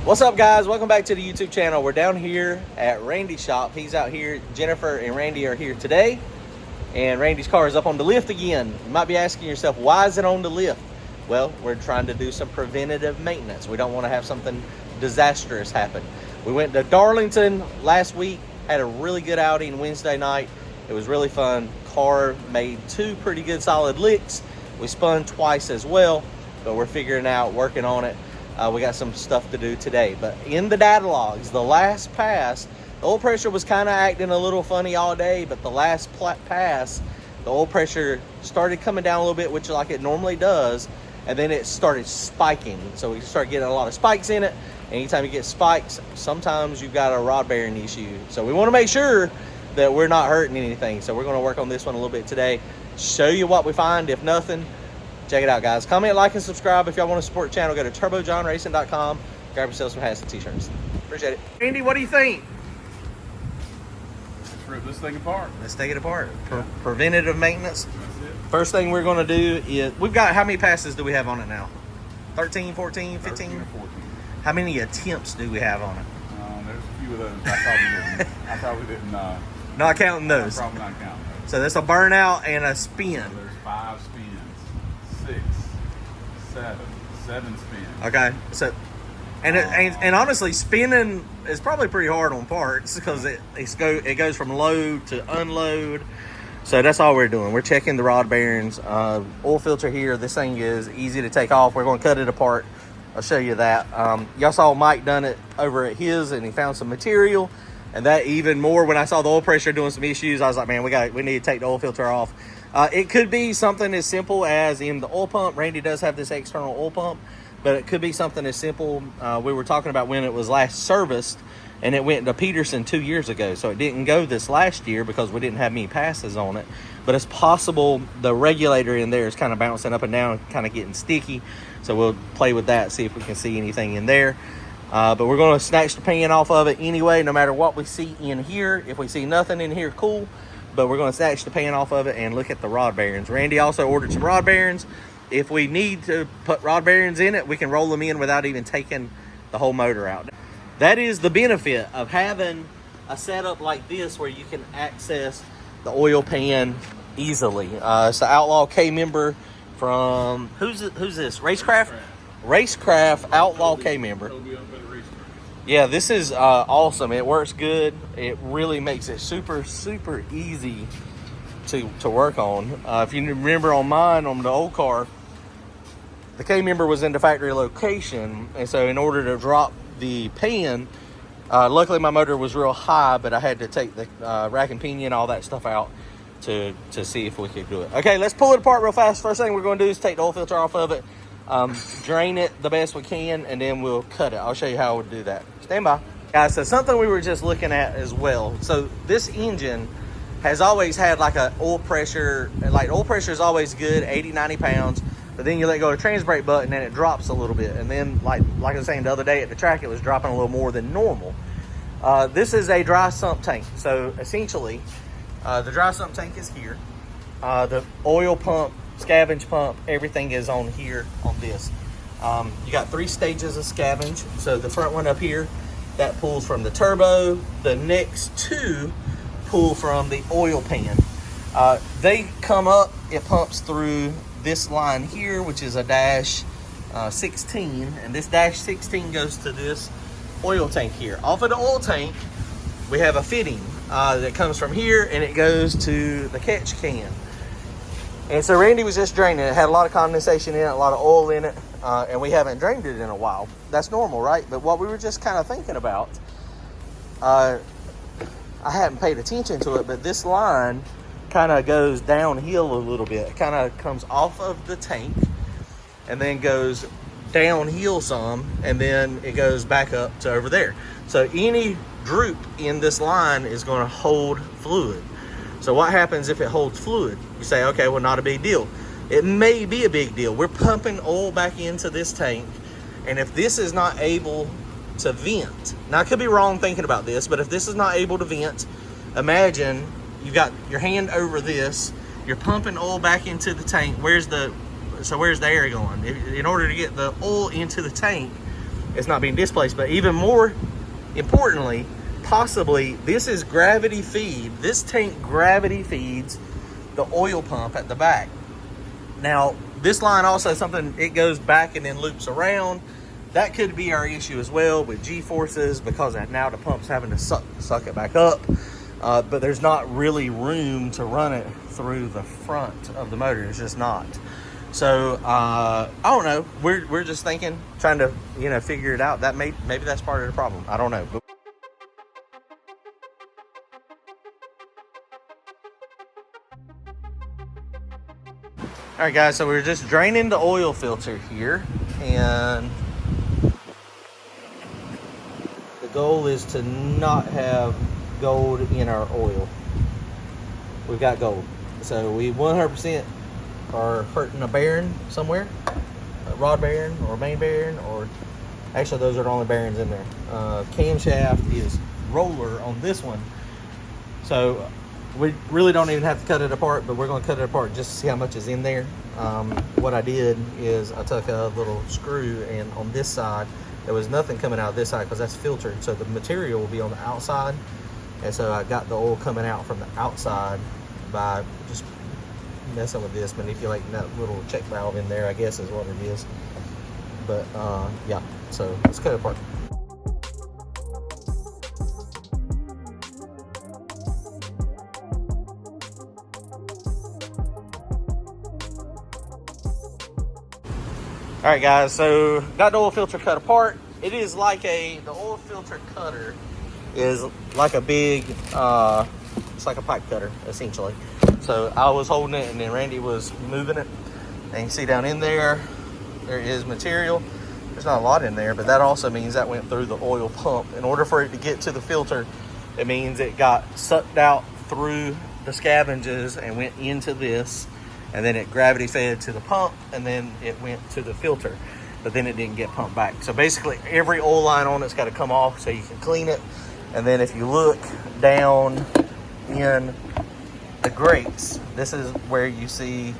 What's up, guys? Welcome back to the YouTube channel. We're down here at Randy's shop. He's out here. Jennifer and Randy are here today, and Randy's car is up on the lift again. You might be asking yourself, why is it on the lift? Well, we're trying to do some preventative maintenance. We don't want to have something disastrous happen. We went to Darlington last week, had a really good outing Wednesday night. It was really fun. Car made 2 pretty good solid licks. We spun twice as well, but we're figuring out, working on it. We got some stuff to do today, but in the data logs, the last pass, the oil pressure was kind of acting a little funny all day, but the last pass, the oil pressure started coming down a little bit, which like it normally does, and then it started spiking. So we start getting a lot of spikes in it. Anytime you get spikes, sometimes you've got a rod bearing issue. So we want to make sure that we're not hurting anything. So we're going to work on this one a little bit today, show you what we find. If nothing, check it out, guys. Comment, like, and subscribe. If y'all want to support the channel, go to turbojohnracing.com. Grab yourself some hats and t-shirts. Appreciate it. Randy, what do you think? Let's rip this thing apart. Let's take it apart. Preventative maintenance. That's it. First thing we're going to do is, we've got, how many passes do we have on it now? 13, 14, 15? 13 or 14. How many attempts do we have on it? There's a few of those. I probably didn't. Not counting those. Probably not counting those. So that's a burnout and a spin. So there's 5 spins, 6, 7 spins. Okay. So, and honestly, spinning is probably pretty hard on parts because it goes from load to unload. So that's all we're doing. We're checking the rod bearings. Oil filter here. This thing is easy to take off. We're going to cut it apart. I'll show you that. Y'all saw Mike done it over at his, and he found some material. And that even more, when I saw the oil pressure doing some issues, I was like, man, we need to take the oil filter off. It could be something as simple as in the oil pump. Randy does have this external oil pump, but it could be something as simple. We were talking about when it was last serviced, and it went to Peterson 2 years ago. So it didn't go this last year because we didn't have many passes on it. But it's possible the regulator in there is kind of bouncing up and down, kind of getting sticky. So we'll play with that, see if we can see anything in there. But we're going to snatch the pan off of it anyway, no matter what we see in here. If we see nothing in here, cool. But we're going to snatch the pan off of it and look at the rod bearings. Randy also ordered some rod bearings. If we need to put rod bearings in it, we can roll them in without even taking the whole motor out. That is the benefit of having a setup like this where you can access the oil pan easily. It's the Outlaw K-member from, who's this? Racecraft Outlaw K-member. Yeah, this is awesome. It works good. It really makes it super, super easy to work on. If you remember on mine, on the old car, the K-member was in the factory location. And so in order to drop the pan, luckily my motor was real high, but I had to take the rack and pinion, all that stuff out to see if we could do it. Okay, let's pull it apart real fast. First thing we're going to do is take the oil filter off of it. Drain it the best we can, and then we'll cut it. I'll show you how we'll do that. Stand by. Guys, so something we were just looking at as well. So this engine has always had like a oil pressure, like oil pressure is always good, 80, 90 pounds, but then you let go of the trans brake button and it drops a little bit. And then like I was saying the other day at the track, it was dropping a little more than normal. This is a dry sump tank. So essentially, the dry sump tank is here. The oil pump, scavenge pump, everything is on here on this. You got 3 stages of scavenge. So the front one up here, that pulls from the turbo. The next 2 pull from the oil pan. They come up, it pumps through this line here, which is a dash 16, and this dash 16 goes to this oil tank here. Off of the oil tank, we have a fitting that comes from here, and it goes to the catch can. And so Randy was just draining it. It had a lot of condensation in it, a lot of oil in it, and we haven't drained it in a while. That's normal, right? But what we were just kind of thinking about, I hadn't paid attention to it, but this line kind of goes downhill a little bit. It kind of comes off of the tank and then goes downhill some, and then it goes back up to over there. So any droop in this line is going to hold fluid. So what happens if it holds fluid? You say, okay, well, not a big deal. It may be a big deal. We're pumping oil back into this tank, and if this is not able to vent, now I could be wrong thinking about this, but if this is not able to vent, imagine you've got your hand over this, you're pumping oil back into the tank. Where's the air going? In order to get the oil into the tank, it's not being displaced. But even more importantly, possibly, this is gravity feed. This tank gravity feeds the oil pump at the back. Now, this line also something, it goes back and then loops around. That could be our issue as well with G-forces, because now the pump's having to suck it back up. But there's not really room to run it through the front of the motor. It's just not. So I don't know. We're just thinking, trying to figure it out. That maybe that's part of the problem. I don't know. But all right, guys. So we're just draining the oil filter here, and the goal is to not have gold in our oil. We've got gold, so we 100% are hurting a bearing somewhere, a rod bearing or a main bearing, or actually those are the only bearings in there. Camshaft is roller on this one, so we really don't even have to cut it apart, but we're going to cut it apart just to see how much is in there. What I did is I took a little screw, and on this side there was nothing coming out of this side because that's filtered, so the material will be on the outside. And so I got the oil coming out from the outside by just messing with this, manipulating that little check valve in there, I guess is what it is. But yeah, so let's cut it apart. All right, guys, so got the oil filter cut apart. It is like the oil filter cutter is like a big, it's like a pipe cutter, essentially. So I was holding it, and then Randy was moving it. And you see down in there, there is material. There's not a lot in there, but that also means that went through the oil pump. In order for it to get to the filter, it means it got sucked out through the scavenges and went into this, and then it gravity fed to the pump, and then it went to the filter, but then it didn't get pumped back. So basically every oil line on it's got to come off so you can clean it. And then if you look down in the grates, this is where you see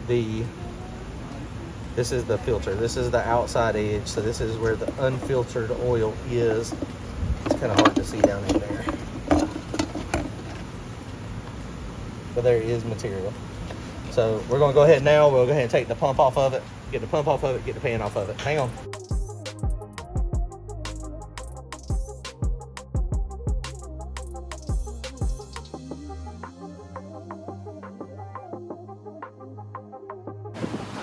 this is the filter. This is the outside edge. So this is where the unfiltered oil is. It's kind of hard to see down in there, but there is material. So we're going to go ahead now. We'll go ahead and take the pump off of it, get the pump off of it, get the pan off of it. Hang on.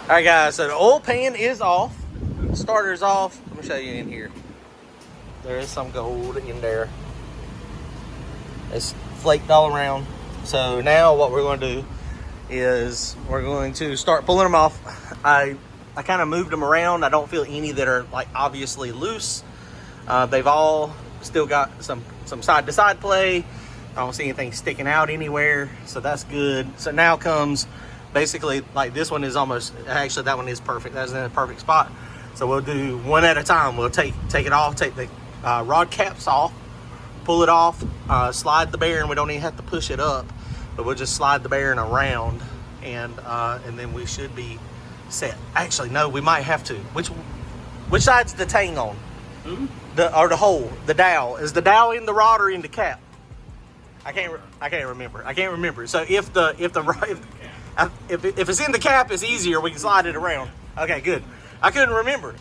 All right, guys, so the oil pan is off. The starter's off. Let me show you in here. There is some gold in there. It's flaked all around. So now what we're going to do is we're going to start pulling them off. I kind of moved them around. I don't feel any that are like obviously loose. They've all still got some side to side play. I don't see anything sticking out anywhere, so that's good. So now comes basically, like, this one is almost, actually that one is perfect. That's in a perfect spot. So we'll do one at a time. We'll take it off, take the rod caps off, pull it off, slide the bearing. We don't even have to push it up, but we'll just slide the bearing around, and then we should be set. Actually, no, we might have to. Which side's the tang on? Mm-hmm. The hole, the dowel. Is the dowel in the rod or in the cap? I can't remember. So if it's in the cap, it's easier. We can slide it around. Okay, good. I couldn't remember.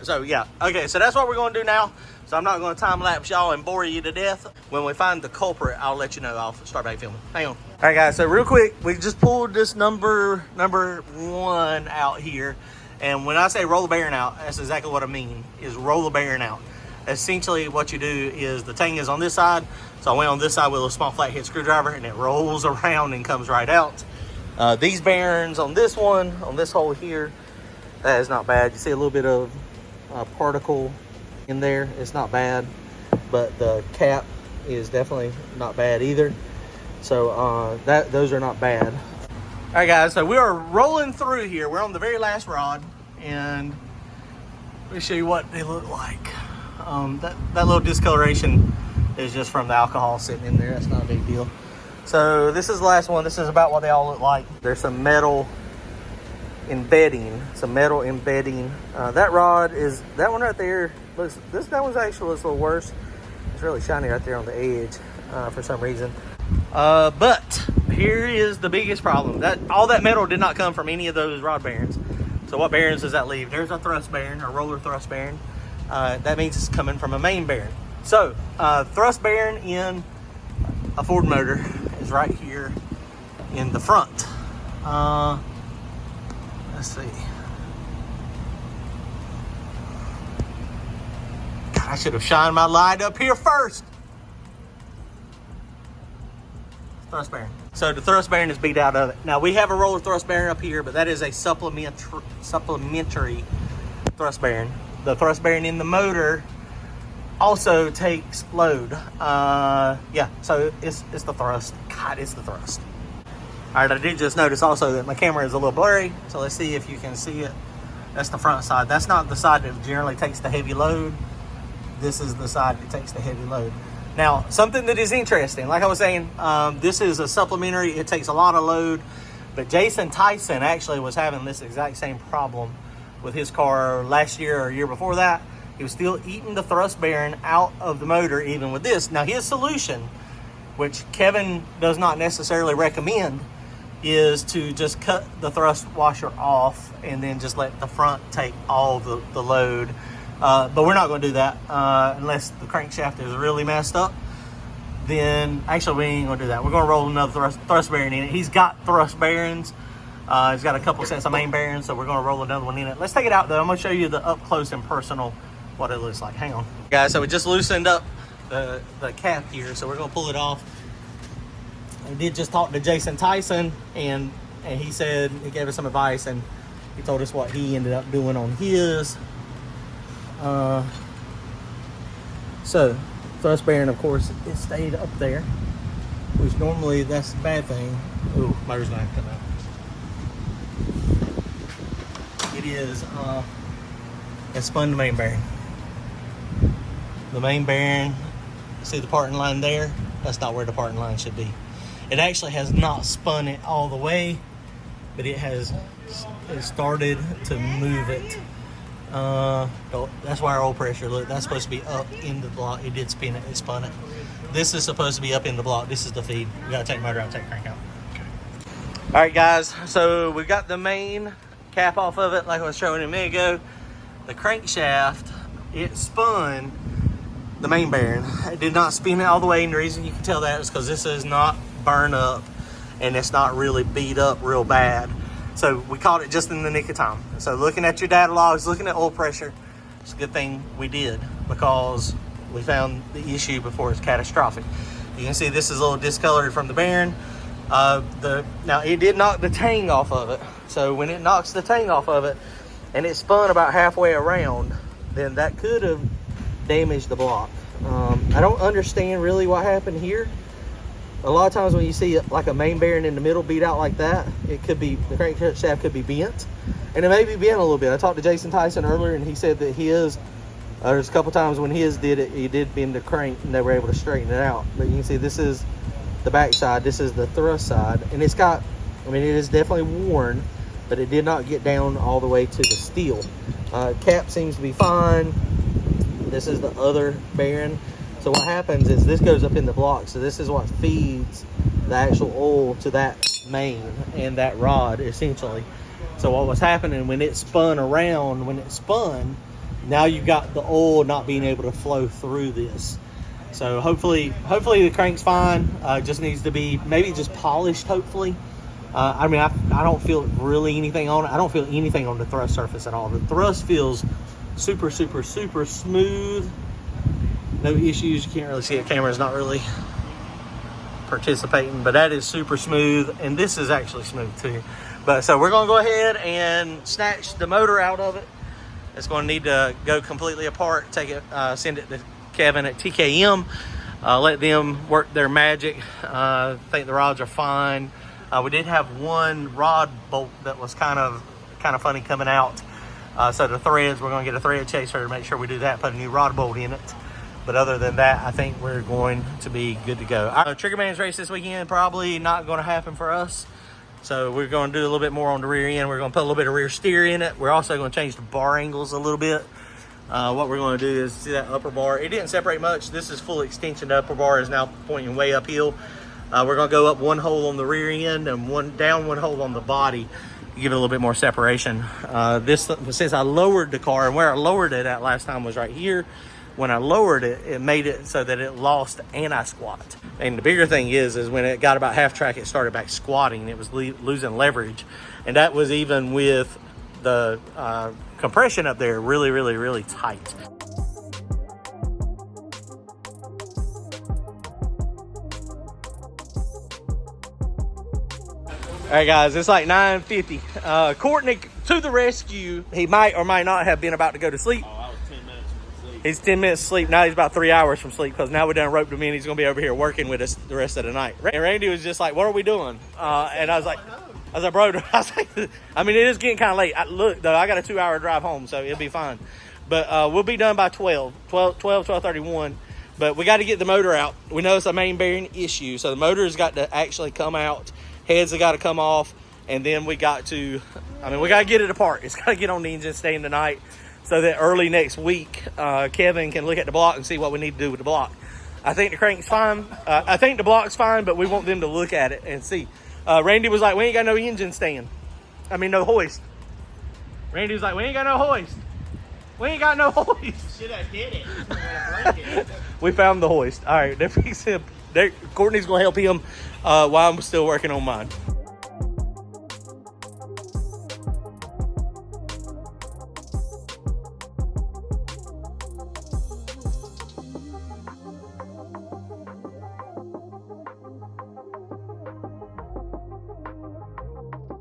So yeah. Okay, so that's what we're going to do now. So I'm not going to time lapse y'all and bore you to death. When we find the culprit, I'll let you know. I'll start back filming. Hang on. All right, guys. So real quick, we just pulled this number one out here. And when I say roll the bearing out, that's exactly what I mean, is roll the bearing out. Essentially what you do is the tang is on this side. So I went on this side with a small flathead screwdriver, and it rolls around and comes right out. These bearings on this one, on this hole here, that is not bad. You see a little bit of particle in there. It's not bad, but the cap is definitely not bad either. So those are not bad. All right, guys, so we are rolling through here. We're on the very last rod, and let me show you what they look like. That little discoloration is just from the alcohol sitting in there. That's not a big deal. So this is the last one. This is about what they all look like. There's some metal embedding, some metal embedding. That rod is, that one right there, looks, that one's actually looks a little worse. It's really shiny right there on the edge for some reason. But here is the biggest problem. That all that metal did not come from any of those rod bearings. So what bearings does that leave? There's a thrust bearing, a roller thrust bearing. That means it's coming from a main bearing. So thrust bearing in a Ford motor is right here in the front. Let's see. God, I should have shined my light up here first. Thrust bearing. So the thrust bearing is beat out of it. Now we have a roller thrust bearing up here, but that is a supplementary thrust bearing. The thrust bearing in the motor also takes load. Yeah, so it's the thrust. God, it's the thrust. All right, I did just notice also that my camera is a little blurry, so let's see if you can see it. That's the front side. That's not the side that generally takes the heavy load. This is the side that takes the heavy load. Now, something that is interesting, like I was saying, this is a supplementary. It takes a lot of load, but Jason Tyson actually was having this exact same problem with his car last year or year before that. He was still eating the thrust bearing out of the motor even with this. Now, his solution, which Kevin does not necessarily recommend, is to just cut the thrust washer off and then just let the front take all the load. But we're not going to do that unless the crankshaft is really messed up. Then actually we ain't going to do that. We're going to roll another thrust bearing in it. He's got thrust bearings. He's got a couple sets of main bearings, so we're going to roll another one in it. Let's take it out though. I'm going to show you the up close and personal what it looks like. Hang on, guys. So we just loosened up the cap here, so we're going to pull it off. I did just talk to Jason Tyson, and he said he gave us some advice, and he told us what he ended up doing on his. So thrust bearing, of course, it stayed up there, which normally that's a bad thing. Ooh, motor's not coming out. It is it spun the main bearing. The main bearing, see the parting line there? That's not where the parting line should be. It actually has not spun it all the way, but it started to move it. That's why our oil pressure, look, that's supposed to be up in the block. It did spin it, it spun it. This is supposed to be up in the block. This is the feed. We gotta take the motor out, take the crank out. Okay. All right, guys, so we've got the main cap off of it like I was showing a minute ago. The crankshaft, it spun the main bearing. It did not spin it all the way, and the reason you can tell that is because this is not burned up and it's not really beat up real bad. So we caught it just in the nick of time. So looking at your data logs, looking at oil pressure, it's a good thing we did, because we found the issue before it's catastrophic. You can see this is a little discolored from the bearing. Now it did knock the tang off of it. So when it knocks the tang off of it and it spun about halfway around, then that could have damaged the block. I don't understand really what happened here. A lot of times when you see like a main bearing in the middle beat out like that, it could be, the crankshaft could be bent, and it may be bent a little bit. I talked to Jason Tyson earlier, and he said that his, there's a couple times when his did it, he did bend the crank and they were able to straighten it out. But you can see this is the back side, this is the thrust side, and it's got, I mean, it is definitely worn, but it did not get down all the way to the steel. Cap seems to be fine. This is the other bearing. So what happens is this goes up in the block. So this is what feeds the actual oil to that main and that rod, essentially. So what was happening when it spun around, now you've got the oil not being able to flow through this. So hopefully the crank's fine. Just needs to be maybe just polished, hopefully. I mean, I don't feel really anything on it. I don't feel anything on the thrust surface at all. The thrust feels super, super, super smooth. No issues. You can't really see it. Camera's not really participating, but that is super smooth, and this is actually smooth too. But so we're going to go ahead and snatch the motor out of it. It's going to need to go completely apart. Take it, send it to Kevin at TKM. Let them work their magic. I think the rods are fine. We did have one rod bolt that was kind of funny coming out. So the threads, we're going to get a thread chaser to make sure we do that. Put a new rod bolt in it. But other than that, I think we're going to be good to go. Trigger Man's race this weekend, probably not going to happen for us. So we're going to do a little bit more on the rear end. We're going to put a little bit of rear steer in it. We're also going to change the bar angles a little bit. What we're going to do is, see that upper bar? It didn't separate much. This is full extension. The upper bar is now pointing way uphill. We're going to go up one hole on the rear end and down one hole on the body. Give it a little bit more separation. Since I lowered the car, and where I lowered it at last time was right here. When I lowered it, it made it so that it lost anti-squat. And the bigger thing is when it got about half track, it started back squatting. It was losing leverage. And that was even with the compression up there really, really, really tight. All right, guys, it's like 9:50. Courtney to the rescue. He might or might not have been about to go to sleep. Oh, I was 10 minutes from sleep. He's 10 minutes sleep. Now he's about 3 hours from sleep because now we done roped him in. He's going to be over here working with us the rest of the night. And Randy was just like, what are we doing? And I was like, bro, I mean, it is getting kind of late. Look, though, I got a 2-hour drive home, so it'll be fine. But we'll be done by 12:31. But we got to get the motor out. We know it's a main bearing issue, so the motor has got to actually come out. Heads have got to come off, and then we got to get it apart. It's got to get on the engine stand tonight so that early next week, Kevin can look at the block and see what we need to do with the block. I think the crank's fine. I think the block's fine, but we want them to look at it and see. Randy was like, we ain't got no engine stand. No hoist. Randy was like, we ain't got no hoist. We ain't got no hoist. Should have hit it. We found the hoist. All right, they're fixing. Courtney's going to help him while I'm still working on mine.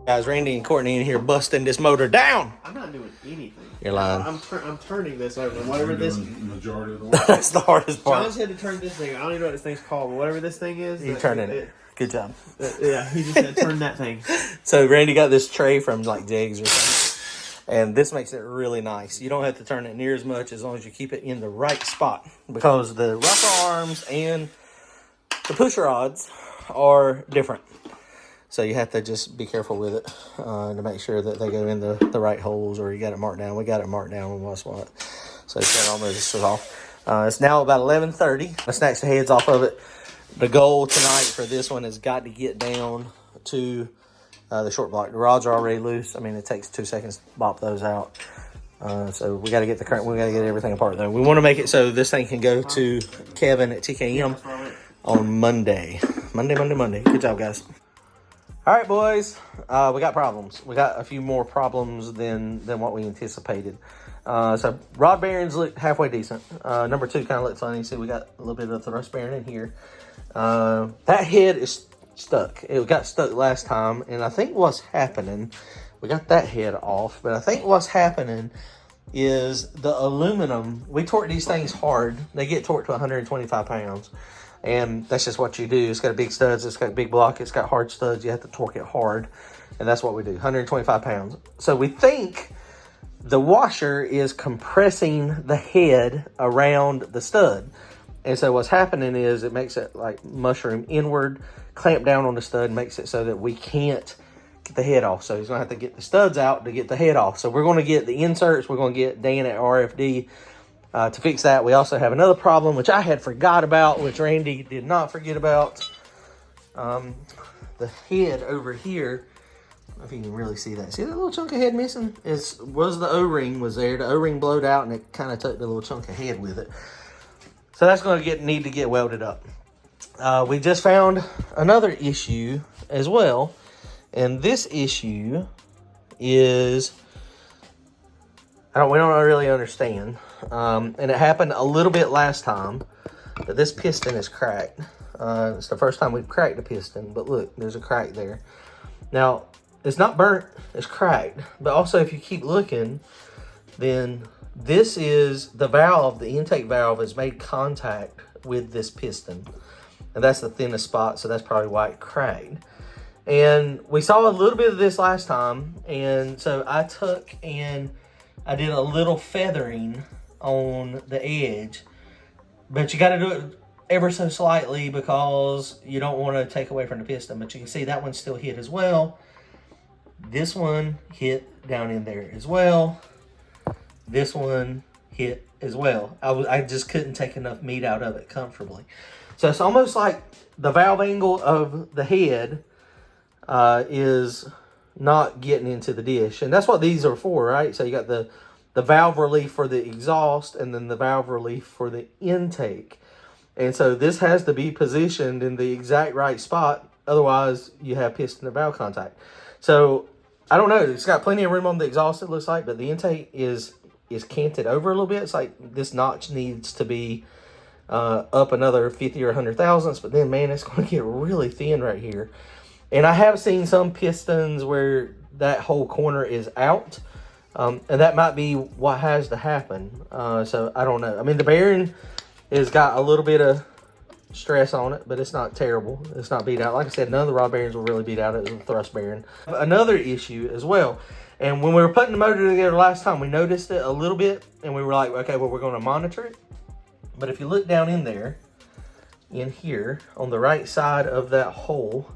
Guys, Randy and Courtney in here busting this motor down. I'm not doing anything. You're lying. I'm turning this over. Whatever this. Majority of the work. That's the hardest part. John's had to turn this thing. I don't even know what this thing's called, but whatever this thing is. You turning it. Good job. Yeah, he just had to turn that thing. So Randy got this tray from like Jegs or something. And this makes it really nice. You don't have to turn it near as much as long as you keep it in the right spot. Because the rocker arms and the push rods are different. So you have to just be careful with it to make sure that they go in the right holes, or you got it marked down. We got it marked down when we SWAT. So it's got all this off. It's now about 11:30. I snatched the heads off of it. The goal tonight for this one has got to get down to the short block. The rods are already loose. It takes 2 seconds to bop those out. So we got to get the current. We got to get everything apart though. We want to make it so this thing can go to Kevin at TKM on Monday. Monday. Good job, guys. All right, boys. We got problems. We got a few more problems than what we anticipated. So rod bearings look halfway decent. Number 2 kind of looked funny. See, we got a little bit of thrust bearing in here. That head is stuck. It got stuck last time, and I think what's happening, we got that head off, but I think what's happening is the aluminum, we torque these things hard. They get torqued to 125 pounds. And that's just what you do. It's got big studs. It's got big block. It's got hard studs. You have to torque it hard. And that's what we do, 125 pounds. So we think the washer is compressing the head around the stud. And so what's happening is it makes it like mushroom inward, clamp down on the stud, makes it so that we can't get the head off. So he's going to have to get the studs out to get the head off. So we're going to get the inserts. We're going to get Dan at RFD to fix that. We also have another problem, which I had forgot about, which Randy did not forget about. The head over here, I don't know if you can really see that. See that little chunk of head missing? Was the O-ring was there. The O-ring blowed out, and it kind of took the little chunk of head with it. So that's going to need to get welded up. We just found another issue as well, and this issue is we don't really understand. And it happened a little bit last time, but this piston is cracked. It's the first time we've cracked a piston, but look, there's a crack there. Now, it's not burnt, it's cracked. But also, if you keep looking, then this is the valve, the intake valve has made contact with this piston. And that's the thinnest spot, so that's probably why it cracked. And we saw a little bit of this last time, and so I took and I did a little feathering on the edge, but you got to do it ever so slightly because you don't want to take away from the piston. But you can see that one still hit as well. This one hit down in there as well. This one hit as well. I just couldn't take enough meat out of it comfortably. So it's almost like the valve angle of the head is not getting into the dish. And that's what these are for, right? So you got the valve relief for the exhaust and then the valve relief for the intake. And so this has to be positioned in the exact right spot. Otherwise, you have piston and valve contact. So I don't know. It's got plenty of room on the exhaust, it looks like, but the intake is canted over a little bit. It's like this notch needs to be up another 50 or 100 thousandths. But then, man, it's going to get really thin right here. And I have seen some pistons where that whole corner is out. And that might be what has to happen. So I don't know. I mean, the bearing has got a little bit of stress on it, but it's not terrible. It's not beat out. Like I said, none of the rod bearings were really beat out. It was a thrust bearing. Another issue as well. And when we were putting the motor together last time, we noticed it a little bit. And we were like, okay, well, we're going to monitor it. But if you look down in there, in here, on the right side of that hole,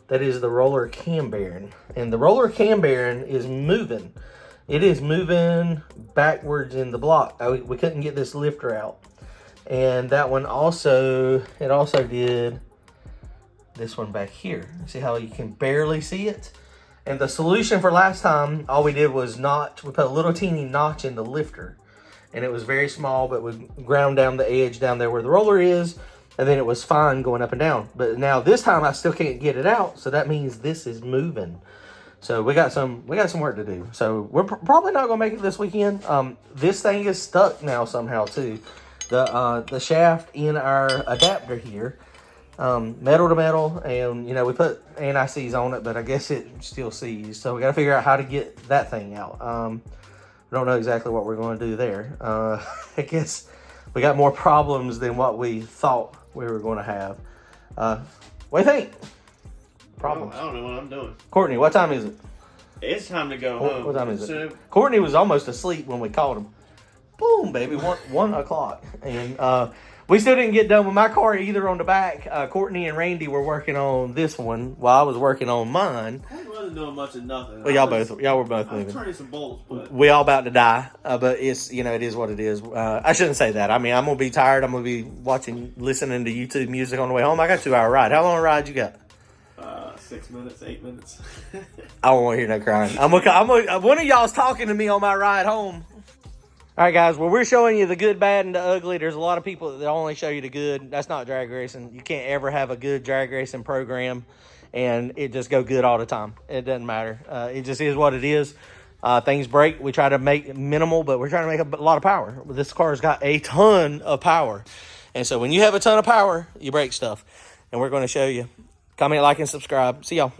that is the roller cam bearing. And the roller cam bearing is moving. It is moving backwards in the block. We couldn't get this lifter out. And that one also, it also did this one back here. See how you can barely see it? And the solution for last time, all we did was we put a little teeny notch in the lifter. And it was very small, but we ground down the edge down there where the roller is. And then it was fine going up and down. But now this time I still can't get it out. So that means this is moving. So we got some work to do. So we're probably not gonna make it this weekend. This thing is stuck now somehow too. The shaft in our adapter here, metal to metal, and you know we put anti-seize on it, but I guess it still seized. So we got to figure out how to get that thing out. We don't know exactly what we're going to do there. I guess we got more problems than what we thought we were going to have. What do you think? Problems. I don't know what I'm doing. Courtney, what time is it? It's time to go home. What time is it? Courtney was almost asleep when we called him. Boom, baby, 1 o'clock. And we still didn't get done with my car either on the back. Courtney and Randy were working on this one while I was working on mine. I wasn't doing much of nothing. Well, y'all were both I was moving. turning some bolts, but We all about to die, but it's, it is what it is. I shouldn't say that. I mean, I'm going to be tired. I'm going to be listening to YouTube music on the way home. I got a 2-hour ride. How long a ride you got? 6 minutes, 8 minutes. I don't want to hear no crying. One of y'all's talking to me on my ride home. All right, guys. Well, we're showing you the good, bad, and the ugly. There's a lot of people that only show you the good. That's not drag racing. You can't ever have a good drag racing program and it just go good all the time. It doesn't matter. It just is what it is. Things break. We try to make minimal, but we're trying to make a lot of power. This car's got a ton of power. And so when you have a ton of power, you break stuff. And we're going to show you. Comment, like, and subscribe. See y'all.